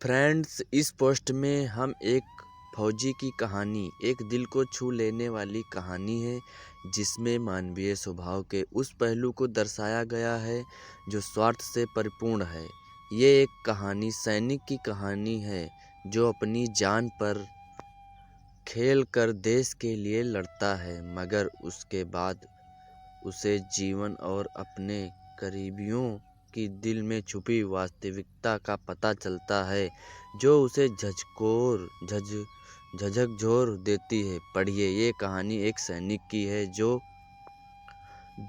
Friends, इस post में हम एक फौजी की कहानी, एक दिल को छू लेने वाली कहानी है जिसमें मानवीय स्वभाव के उस पहलू को दर्शाया गया है जो स्वार्थ से परिपूर्ण है। ये एक कहानी सैनिक की कहानी है जो अपनी जान पर खेल कर देश के लिए लड़ता है, मगर उसके बाद उसे जीवन और अपने करीबियों की दिल में छुपी वास्तविकता का पता चलता है जो उसे झकझोर देती है। पढ़िए, ये कहानी एक सैनिक की है जो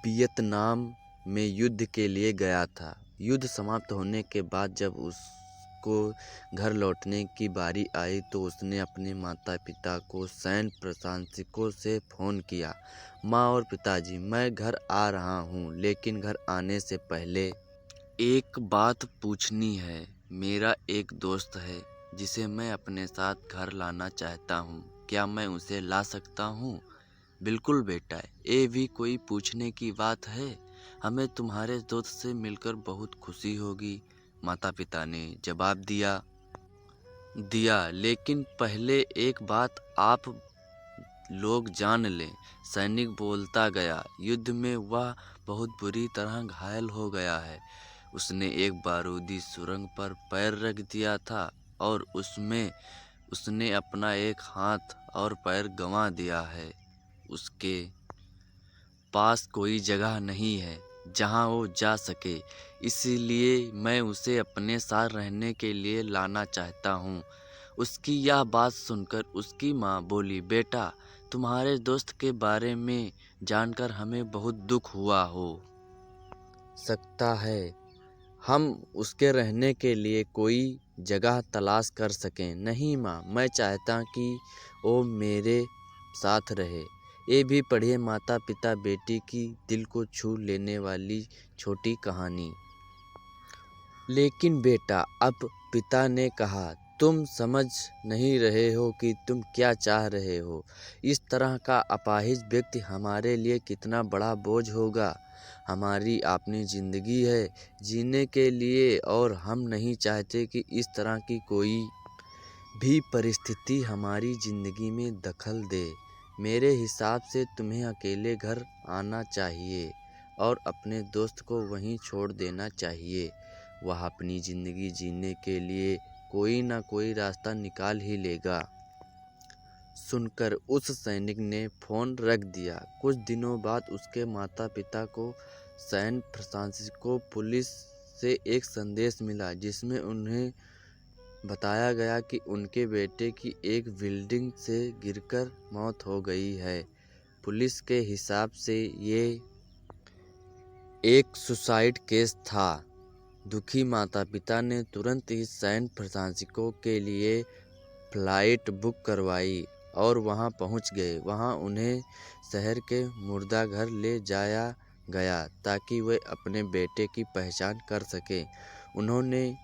वियतनाम में युद्ध के लिए गया था। युद्ध समाप्त होने के बाद जब उसको घर लौटने की बारी आई तो उसने अपने माता पिता को सैन्य प्रशासकों से फ़ोन किया। माँ और पिताजी, मैं घर आ रहा हूँ, लेकिन घर आने से पहले एक बात पूछनी है। मेरा एक दोस्त है जिसे मैं अपने साथ घर लाना चाहता हूँ। क्या मैं उसे ला सकता हूँ? बिल्कुल बेटा, ये भी कोई पूछने की बात है। हमें तुम्हारे दोस्त से मिलकर बहुत खुशी होगी, माता पिता ने जवाब दिया। लेकिन पहले एक बात आप लोग जान लें, सैनिक बोलता गया। युद्ध में वह बहुत बुरी तरह घायल हो गया है। उसने एक बारूदी सुरंग पर पैर रख दिया था और उसमें उसने अपना एक हाथ और पैर गंवा दिया है। उसके पास कोई जगह नहीं है जहां वो जा सके, इसलिए मैं उसे अपने साथ रहने के लिए लाना चाहता हूँ। उसकी यह बात सुनकर उसकी माँ बोली, बेटा, तुम्हारे दोस्त के बारे में जानकर हमें बहुत दुख हुआ हो सकता है। हम उसके रहने के लिए कोई जगह तलाश कर सकें। नहीं माँ, मैं चाहता कि वो मेरे साथ रहे। ये भी पढ़िए, माता पिता बेटी की दिल को छू लेने वाली छोटी कहानी। लेकिन बेटा, अब पिता ने कहा, तुम समझ नहीं रहे हो कि तुम क्या चाह रहे हो। इस तरह का अपाहिज व्यक्ति हमारे लिए कितना बड़ा बोझ होगा। हमारी अपनी जिंदगी है जीने के लिए और हम नहीं चाहते कि इस तरह की कोई भी परिस्थिति हमारी जिंदगी में दखल दे। मेरे हिसाब से तुम्हें अकेले घर आना चाहिए और अपने दोस्त को वहीं छोड़ देना चाहिए। वह अपनी ज़िंदगी जीने के लिए कोई ना कोई रास्ता निकाल ही लेगा। सुनकर उस सैनिक ने फ़ोन रख दिया। कुछ दिनों बाद उसके माता पिता को सैन्य प्रशासकों पुलिस से एक संदेश मिला जिसमें उन्हें बताया गया कि उनके बेटे की एक बिल्डिंग से गिरकर मौत हो गई है। पुलिस के हिसाब से ये एक सुसाइड केस था। दुखी माता पिता ने तुरंत ही सैन्य प्रशासकों के लिए फ्लाइट बुक करवाई और वहां पहुंच गए। वहां उन्हें शहर के मुर्दाघर ले जाया गया ताकि वे अपने बेटे की पहचान कर सकें। उन्होंने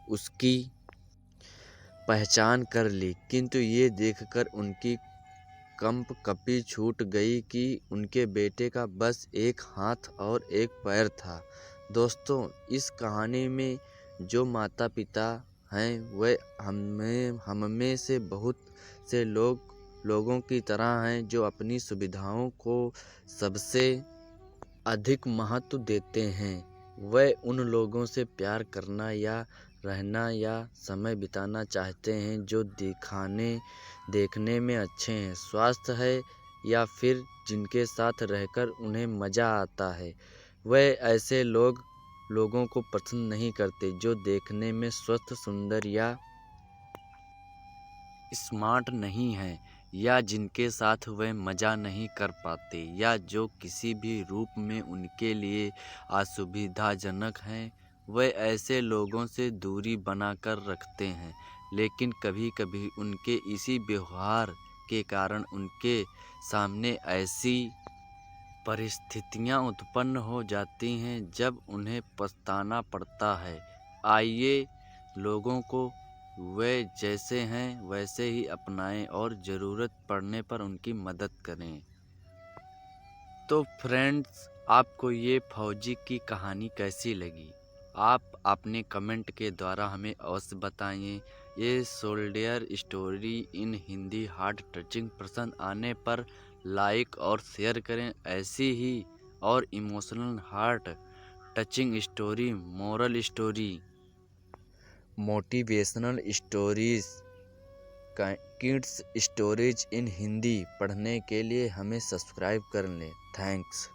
उसकी पहचान कर ली, किंतु ये देखकर उनकी कंपकपी छूट गई कि उनके बेटे का बस एक हाथ और एक पैर था। दोस्तों, इस कहानी में जो माता पिता हैं वे हम में से बहुत से लोगों की तरह हैं जो अपनी सुविधाओं को सबसे अधिक महत्व देते हैं। वे उन लोगों से प्यार करना या रहना या समय बिताना चाहते हैं जो देखने में अच्छे हैं, स्वस्थ है या फिर जिनके साथ रहकर उन्हें मज़ा आता है। वे ऐसे लोगों को पसंद नहीं करते जो देखने में स्वस्थ, सुंदर या स्मार्ट नहीं हैं, या जिनके साथ वे मज़ा नहीं कर पाते, या जो किसी भी रूप में उनके लिए असुविधाजनक हैं। वे ऐसे लोगों से दूरी बनाकर रखते हैं, लेकिन कभी-कभी उनके इसी व्यवहार के कारण उनके सामने ऐसी परिस्थितियां उत्पन्न हो जाती हैं जब उन्हें पछताना पड़ता है। आइए लोगों को वे जैसे हैं वैसे ही अपनाएं और ज़रूरत पड़ने पर उनकी मदद करें। तो फ्रेंड्स, आपको ये फौजी की कहानी कैसी लगी? आप अपने कमेंट के द्वारा हमें अवश्य बताइए। ये soldier story in Hindi heart touching पसंद आने पर लाइक और शेयर करें। ऐसी ही और emotional heart touching story, moral story, motivational stories, kids stories in Hindi पढ़ने के लिए हमें सब्सक्राइब कर लें। थैंक्स।